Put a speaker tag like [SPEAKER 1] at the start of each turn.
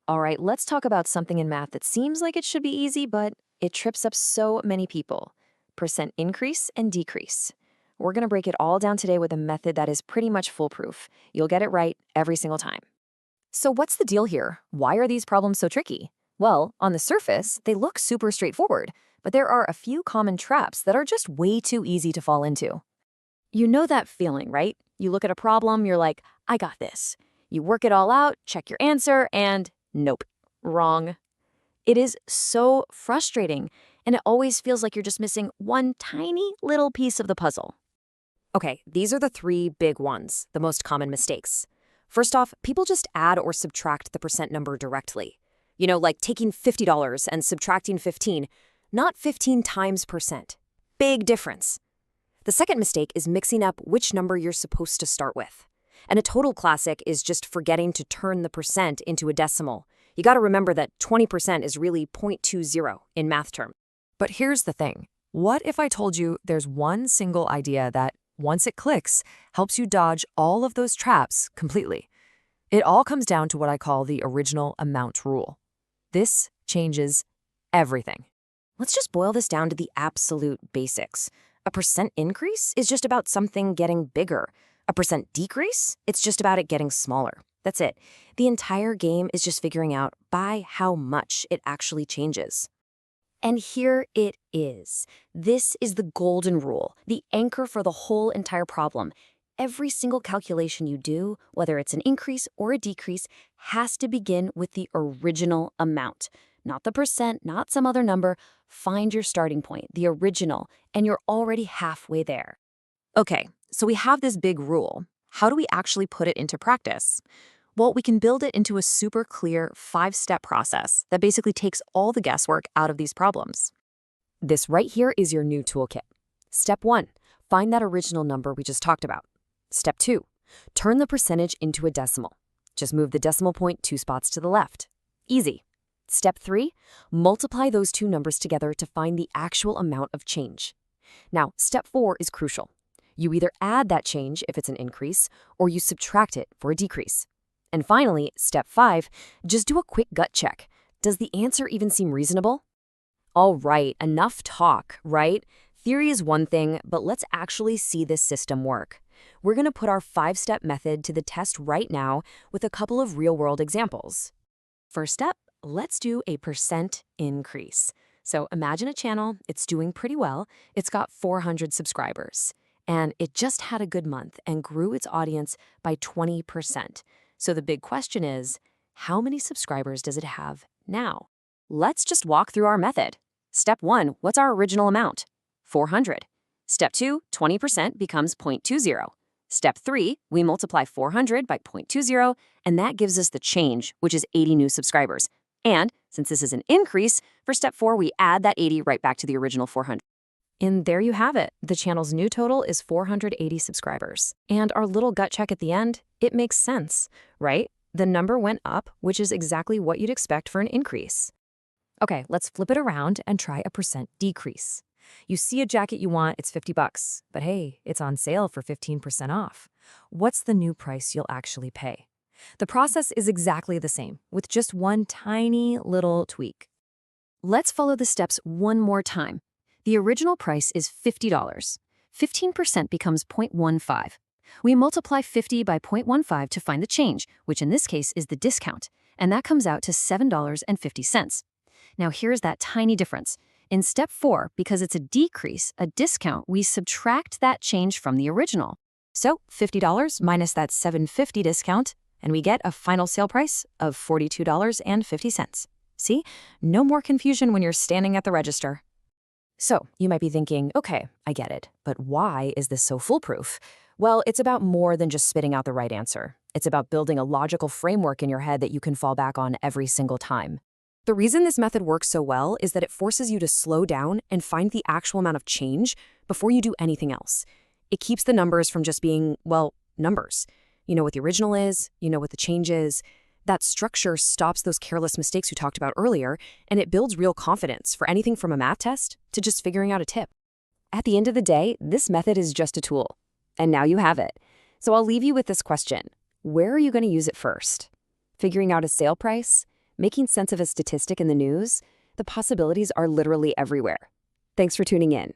[SPEAKER 1] All right, let's talk about something in math that seems like it should be easy, but it trips up so many people. Percent increase and decrease. We're going to break it all down today with a method that is pretty much foolproof. You'll get it right every single time. So what's the deal here? Why are these problems so tricky? Well, on the surface, they look super straightforward, but there are a few common traps that are just way too easy to fall into. You know that feeling, right? You look at a problem, you're like, I got this. You work it all out, check your answer, and nope, wrong. It is so frustrating, and it always feels like you're just missing one tiny little piece of the puzzle. Okay, these are the three big ones, the most common mistakes. First off, people just add or subtract the percent number directly. Like taking $50 and subtracting 15, not 15 times percent. Big difference. The second mistake is mixing up which number you're supposed to start with. And a total classic is just forgetting to turn the percent into a decimal. You got to remember that 20% is really 0.20 in math terms. But here's the thing. What if I told you there's one single idea that, once it clicks, helps you dodge all of those traps completely? It all comes down to what I call the original amount rule. This changes everything. Let's just boil this down to the absolute basics. A percent increase is just about something getting bigger. A percent decrease, it's just about it getting smaller. That's it. The entire game is just figuring out by how much it actually changes. And here it is. This is the golden rule, the anchor for the whole entire problem. Every single calculation you do, whether it's an increase or a decrease, has to begin with the original amount. Not the percent, not some other number. Find your starting point, the original, and you're already halfway there. Okay, so we have this big rule. How do we actually put it into practice? Well, we can build it into a super clear 5-step process that basically takes all the guesswork out of these problems. This right here is your new toolkit. Step 1, find that original number we just talked about. Step 2, turn the percentage into a decimal. Just move the decimal point 2 spots to the left. Easy. Step 3, multiply those two numbers together to find the actual amount of change. Now, step 4 is crucial. You either add that change if it's an increase, or you subtract it for a decrease. And finally, step 5, just do a quick gut check. Does the answer even seem reasonable? All right, enough talk, right? Theory is one thing, but let's actually see this system work. We're going to put our 5-step method to the test right now with a couple of real-world examples. First up, let's do a percent increase. So imagine a channel, it's doing pretty well, it's got 400 subscribers, and it just had a good month and grew its audience by 20%. So the big question is, how many subscribers does it have now? Let's just walk through our method. Step 1, what's our original amount? 400. Step 2, 20% becomes 0.20. Step 3, we multiply 400 by 0.20, and that gives us the change, which is 80 new subscribers. And since this is an increase, for step 4, we add that 80 right back to the original 400. And there you have it. The channel's new total is 480 subscribers. And our little gut check at the end, it makes sense, right? The number went up, which is exactly what you'd expect for an increase. Okay, let's flip it around and try a percent decrease. You see a jacket you want, it's $50, but hey, it's on sale for 15% off. What's the new price you'll actually pay? The process is exactly the same, with just one tiny little tweak. Let's follow the steps one more time. The original price is $50. 15% becomes 0.15. We multiply 50 by 0.15 to find the change, which in this case is the discount, and that comes out to $7.50. Now here's that tiny difference. In step 4, because it's a decrease, a discount, we subtract that change from the original. So $50 minus that $7.50 discount, and we get a final sale price of $42.50. See? No more confusion when you're standing at the register. So you might be thinking, okay, I get it, but why is this so foolproof? Well, it's about more than just spitting out the right answer. It's about building a logical framework in your head that you can fall back on every single time. The reason this method works so well is that it forces you to slow down and find the actual amount of change before you do anything else. It keeps the numbers from just being, well, numbers. You know what the original is, you know what the change is. That structure stops those careless mistakes we talked about earlier, and it builds real confidence for anything from a math test to just figuring out a tip. At the end of the day, this method is just a tool. And now you have it. So I'll leave you with this question. Where are you going to use it first? Figuring out a sale price?
[SPEAKER 2] Making sense of a statistic in the news, the possibilities are literally everywhere. Thanks for tuning in.